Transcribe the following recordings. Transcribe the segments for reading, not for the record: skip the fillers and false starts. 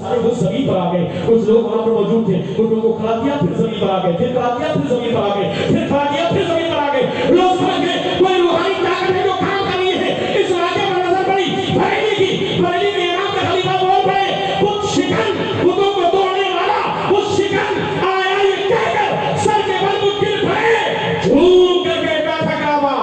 سارے وہ زمین پر آ گئے. کچھ لوگ وہاں پر موجود تھے, کچھ لوگوں کو کھڑا کیا پھر زمین پر آ گئے, پھر کھڑا کیا پھر زمین پر آ گئے, پھر کھڑا کیا پھر زمین پر آ گئے. لوگ سمجھ گئے کوئی روحانی طاقت ہے جو کام کر رہی ہے. اس واقعے پر نظر پڑی بریلی کی. بریلی میں امام کا خلیفہ بول پڑے بت شکن, بتوں کو توڑنے والا بت شکن آیا یہ کہہ کر سر کے بل بت گر پڑے. جھوم کر کہتا تھا کعبہ,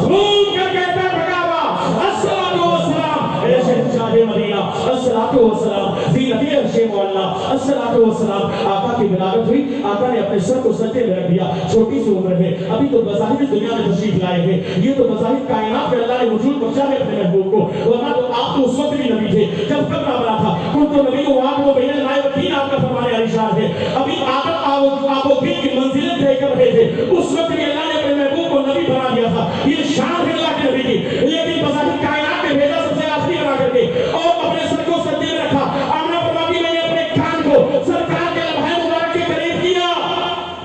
جھوم کر کہتا تھا کعبہ الصلاۃ والسلام اے شہنشاہ مدینہ, الصلاۃ والسلام زینت عرش مولا, الصلاۃ والسلام. آقا کی ولادت ہوئی, آقا نے اپنے سر کو سجدے میں رکھ دیا. چھوٹی سی عمر ہے, ابھی تو بظاہر دنیا میں تشریف لائے ہیں, یہ تو بظاہر کائنات میں اللہ نے وجود بخشا ہے اپنے محبوب کو, ورنہ تو آپ تو اس وقت بھی نبی تھے جب قبر بنا تھا. کن تو نبی کو وہاں وہ بین الماء والطین آپ کا فرمان ارشاد ہے. ابھی آپ و دین کی منزلیں طے کر رہے تھے, اس وقت بھی اللہ نے اپنے محبوب کو نبی بنا دیا تھا. یہ شان ہے اللہ کے نبی کی, لیکن بظاہر کائنات میں بھیجا سب سے آخری بنا کر کے اور اپنے سر کو سجدے میں رکھا. آمنہ فرماتی میں نے اپنے کان کو سرکار کے لمحہ مبارک کے قریب کیا.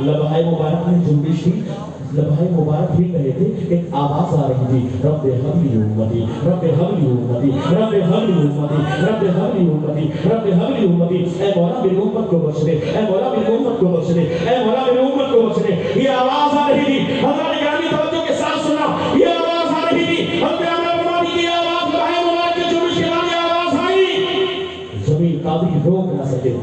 لمحہ مبارک میں جنبش تھی, لمحہ مبارک بھی کہے تھے, ایک آواز آ رہی تھی, رب حبلی امتی, رب حبلی امتی, رب حبلی امتی, رب حبلی امتی, رب حبلی امتی. اے مولا میری امت کو بخش دے, اے مولا میری امت کو بخش دے, اے مولا میری امت کو بخش دے. یہ آواز آ رہی تھی, حضرت گرامی توجہ کے ساتھ سنا, یہ آواز آ رہی تھی. حضرت آمنہ فرماتی کی آواز لمحہ مبارک کے جنبش کے بعد یہ آواز آئی. زمین قاضی روک نہ سکے.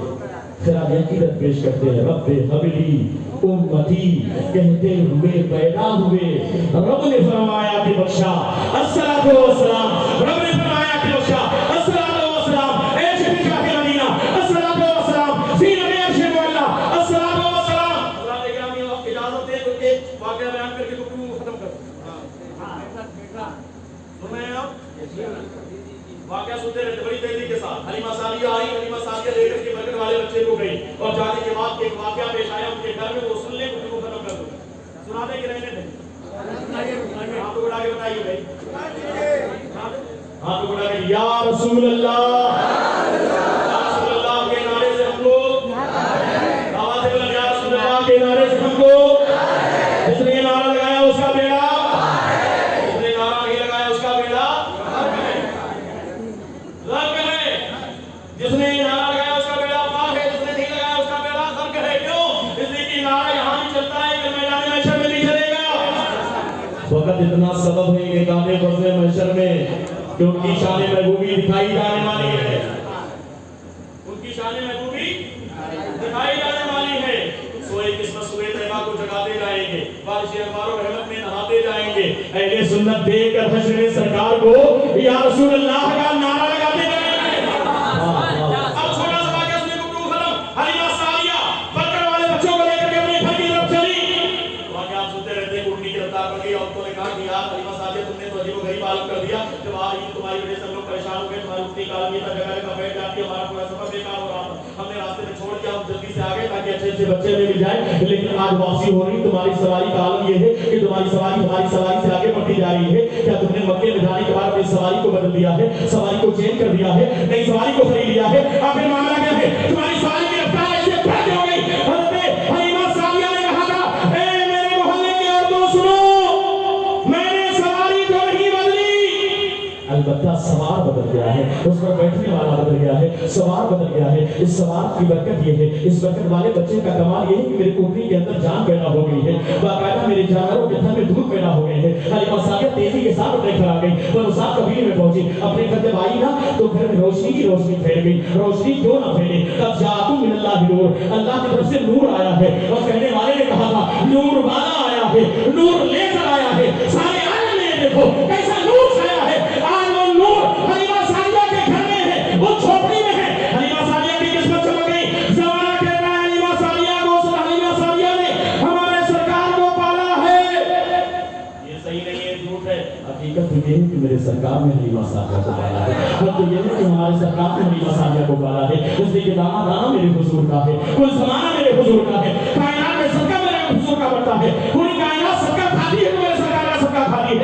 خراج عقیدت پیش کرتے ہیں, رب حبلی امتی کہتے ہوئے پیدا ہوئے, رب نے فرمایا کہ بخشا الصلاۃ والسلام, رب نے فرمایا کہ بخشا الصلاۃ والسلام اے شہنشاہ مدینہ, الصلاۃ والسلام زینت عرش مولا, الصلاۃ والسلام. حضرات گرامی اجازت دیں تو ایک واقعہ بیان کر کے گفتگو ختم کر. سن رہے ہیں آپ واقعہ سنتے رہتے بڑی تیزی کے ساتھ. حلیمہ سعدیہ آئی, حلیمہ سعدیہ لے کر کے برکت والے بچے کو گئی اور جانے کے بعد ایک واقعہ پیش آیا ان کے گھر میں, وہ سن لے گفتگو ختم کر دو. سنا دے کہ رہنے دیں؟ ہاتھ کو اٹھا کے بتائیے بھائی, ہاتھ کو اٹھا کے یا رسول اللہ, یا رسول اللہ کے نعرے سے ہم کو, آواز سے بلند یا رسول اللہ کے نعرے سے ہم کو, جس نے یہ نعرہ لگایا اس کا بیڑا, جس نے نعرہ نہیں لگایا اس کا بیڑا غرق ہے, جس نے نعرہ لگایا اس کا بیڑا پار ہے, جس نے نہیں لگایا اس کا بیڑا غرق ہے. کیوں؟ اس لیے کہ نعرہ یہاں بھی چلتا ہے کہ میدان محشر میں نہیں چلے گا. وقت اتنا سبب ہے کہ گانے بزنے محشر میں کہ ان کی شان محبوبی دکھائی جانے والی ہے, ان کی شان محبوبی دکھائی جانے والی ہے. سوئے قسمت سوئے طیبہ کو جگاتے جائیں گے, بارش انوار و رحمت میں نہاتے جائیں گے. اہل سنت دیکھ کر حشر سرکار کو یا رسول اللہ کا نعرہ لگاتے جائیں گے. اب چھوٹا سا واقعہ سنیں گفتگو ختم. حلیمہ سعدیہ برکت والے بچوں کو لے کر کے اپنے گھر کی طرف چلی. واقعہ آپ سنتے رہتے ہیں, اٹھنے کی رفتار بڑھ گئی. عورتوں نے کہا کہ یار حلیمہ سعدیہ تم نے تو عجیب و غریب عالم کر دیا, جب آج تمہاری وجہ سے ہم لوگ پریشان ہو گئے, تمہاری اٹھنے کا عالم یہ تھا جگہ جگہ بیٹھ جاتی ہے, ہمارا پورا سفر بیکار ہو رہا تھا, ہم نے راستے میں چھوڑ دیا, ہم جلدی سے آ گئے تاکہ اچھے اچھے بچے میں مل جائے. لیکن آج واپسی ہو رہی, تمہاری سواری کا عالم یہ ہے کہ تمہاری سواری ہماری سواری سے آگے بڑھتی جا رہی ہے. کیا تم نے مکے میں جانے کے بعد اپنی سواری کو بدل دیا ہے, سواری کو چینج کر دیا ہے, نئی سواری کو خرید لیا ہے؟ آخر معاملہ کیا ہے؟ تمہاری سواری کی رفتار ایسے بڑھ ہو گئی. حضرت حلیمہ سعدیہ نے کہا تھا, اے میرے محلے کی عورتوں سنو, میں نے سواری تو نہیں بدلی, البتہ سوار بدل گیا ہے, اس پر بیٹھنے والا بدل گیا ہے, سوار بدل گیا ہے. اس سوار کی برکت یہ ہے, اس برکت والے بچے کا کمال یہ ہے کہ میرے کوٹری کے اندر جان پیدا ہو گئی ہے, باقاعدہ میرے جانوروں کے تھن میں دودھ پیدا ہو گئے ہیں. حلیمہ سعدیہ تیزی کے ساتھ اپنے گھر آ گئی, وہ ساتھ قبیلے میں پہنچی. اپنے گھر جب آئی نا تو گھر میں روشنی کی روشنی پھیل گئی. روشنی کیوں نہ پھیلے, تب جاءکم من اللہ نور, اللہ کی طرف سے نور آیا ہے. اور کہنے والے نے کہا تھا نور والا آیا ہے, نور لے کر آیا ہے. سارے عالم میں دیکھو کیسا نور چھایا ہے. آج وہ نور حلیمہ سعدیہ کے گھر میں ہے, وہ جھوپڑی میں ہے. حلیمہ سعدیہ کی قسمت چمک گئی. زمانہ کہتا ہے حلیمہ سعدیہ کو, حلیمہ سعدیہ نے ہمارے سرکار کو پالا ہے. یہ صحیح نہیں ہے, جھوٹ ہے. حقیقت یہ ہے کہ میرے سرکار نے حلیمہ سعدیہ کو پالا ہے. حق تو یہ ہے کہ ہمارے سرکار نے حلیمہ سعدیہ کو پالا ہے. اس لیے کہ دانا دانا میرے حضور کا ہے, کل زمانہ میرے حضور کا ہے.